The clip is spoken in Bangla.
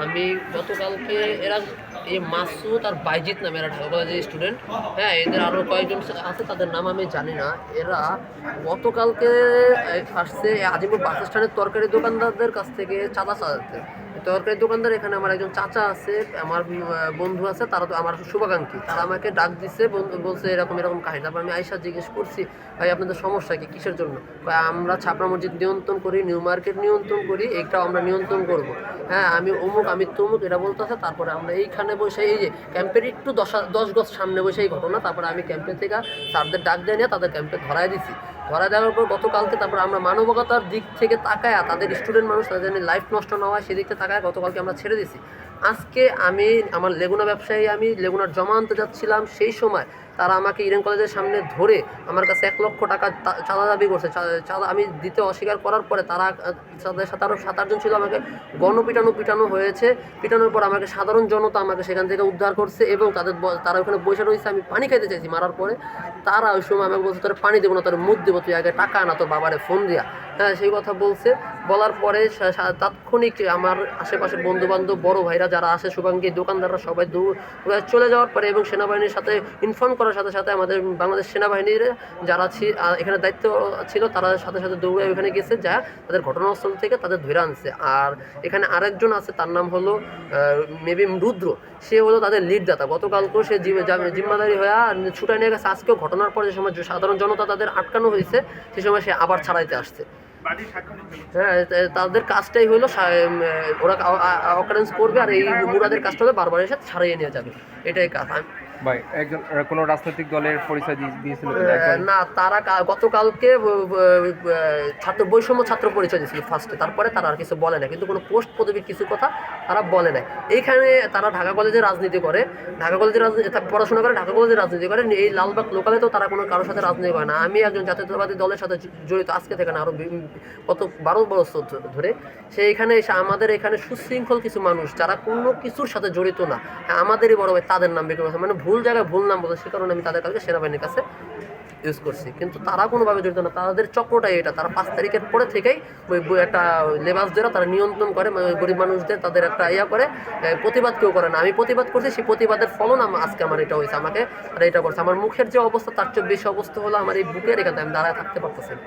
আমি গতকালকে এরা এই মাসুদ আর বাইজিৎ নামে এরা ঢাকা কলেজের স্টুডেন্ট, হ্যাঁ এদের আরও কয়েকজন আছে তাদের নাম আমি জানি না। এরা গতকালকে আসছে আজিমপুর বাস স্ট্যান্ডের তরকারি দোকানদারদের কাছ থেকে চাঁদা চাঁদাতে। তরকারি দোকানদার এখানে আমার একজন চাচা আছে, আমার বন্ধু আছে, তারা তো আমার শুভাকাঙ্ক্ষী, তারা আমাকে ডাক দিচ্ছে, বলছে এরকম এরকম কাহিনী। তারপর আমি আয়সা জিজ্ঞেস করছি, ভাই আপনাদের সমস্যা কি, কিসের জন্য? আমরা ছাপড়া মসজিদ নিয়ন্ত্রণ করি, নিউ মার্কেট নিয়ন্ত্রণ করি, এইটাও আমরা নিয়ন্ত্রণ করব। হ্যাঁ আমি অমুক আমি তমুক এটা বলতেছে। তারপরে আমরা এইখানে বসে এই যে ক্যাম্পের একটু 10 গজ সামনে বসে এই ঘটনা। তারপরে আমি ক্যাম্পের থেকে স্যারদের ডাক দিয়ে নিয়ে তাদের ক্যাম্পে ধরায় দিছি। ধরা দেওয়ার পর গতকালকে তারপরে আমরা মানবতার দিক থেকে তাকায়, তাদের স্টুডেন্ট মানুষ তাদের লাইফ নষ্ট না হয় সেদিক থেকে তাকায় গতকালকে আমরা ছেড়ে দিছি। আজকে আমি আমার লেগুনা ব্যবসায়ী, আমি লেগুনার জমা আনতে যাচ্ছিলাম, সেই সময় তারা আমাকে ইডেন কলেজের সামনে ধরে আমার কাছে 1 লক্ষ টাকা চাঁদা দাবি করছে। চাঁদা আমি দিতে অস্বীকার করার পরে তারা, তাদের সাথে আরও 7-8 জন ছিল, আমাকে পিটানো হয়েছে। পিটানোর পর আমাকে সাধারণ জনতা আমাকে সেখান থেকে উদ্ধার করছে এবং তারা ওখানে বসে রয়েছে। আমি পানি খাইতে চাইছি, মারার পরে তারা ওই সময় আমাকে বলছে তোর পানি দেবো না, তোর মুখ দেবো, তুই আগে টাকা না তোর বাবারে ফোন দিয়া। হ্যাঁ সেই কথা বলছে। বলার পরে তাৎক্ষণিক আমার আশেপাশের বন্ধুবান্ধব বড় ভাইরা যারা আসে, শুভাঙ্গী দোকানদাররা সবাই চলে যাওয়ার পরে এবং সেনাবাহিনীর সাথে ইনফর্ম করার সাথে সাথে আমাদের বাংলাদেশ সেনাবাহিনীর যারা এখানে দায়িত্ব ছিল তারা সাথে সাথে দৌড়ে ওখানে গেছে, যা তাদের ঘটনাস্থল থেকে তাদের ধরে আনছে। আর এখানে আরেকজন আছে, তার নাম হলো মেবি রুদ্র, সে হলো তাদের লিডদাতা। গতকালকেও সে জিম্মাদারি হয়ে ছুটায় নিয়ে গেছে। আজকেও ঘটনার পর যে সময় সাধারণ জনতা তাদের আটকানো হয়েছে, সে সময় সে আবার ছাড়াইতে আসছে। হ্যাঁ তাদের কাজটাই হলো ওরা অকারেন্স করবে আর এই মুরাদের কাজটা হলে বারবার এসে ছাড়িয়ে নিয়ে যাবে, এটাই কাজ। ভাই একজন কোনো রাজনৈতিক দলের পরিচয় দিয়েছিল না, তারা গতকালকে বৈষম্য ছাত্র পরিচয় দিয়েছিল ফার্স্টে, তারপরে তারা আর কিছু বলে না, কিন্তু কোনো পোস্ট পদবীর কিছু কথা তারা বলে নাই। এইখানে তারা ঢাকা কলেজে রাজনীতি করে, ঢাকা কলেজের পড়াশোনা করে, ঢাকা কলেজে রাজনীতি করে। এই লালবাগ লোকালে তো তারা কোনো কারোর সাথে রাজনীতি করে না। আমি একজন জাতীয়তাবাদী দলের সাথে জড়িত আজকে থেকে না, আরও কত 12 বছর ধরে। সেইখানে এসে আমাদের এখানে সুশৃঙ্খল কিছু মানুষ যারা কোনো কিছুর সাথে জড়িত না, আমাদেরই বড় ভাই, তাদের নাম বের করেছে, মানে ভুল জায়গায় ভুল নাম বলছে, সে কারণে আমি তাদের কাছে সেনাবাহিনীর কাছে ইউজ করছি। কিন্তু তারা কোনোভাবে জড়িত না, তাদের চক্রটাই এটা। তারা 5 তারিখের পরে থেকেই ওই একটা লেবাস দ্বারা তারা নিয়ন্ত্রণ করে গরিব মানুষদের, তাদের একটা করে প্রতিবাদ কেউ করে না। আমি প্রতিবাদ করছি, সেই প্রতিবাদের ফলন আজকে আমার এটা হয়েছে, আমাকে আর এটা করছে। আমার মুখের যে অবস্থা তার চেয়ে বেশি অবস্থা হলো আমার এই বুকের, এখানে আমি দাঁড়ায় থাকতে পারতেছি না।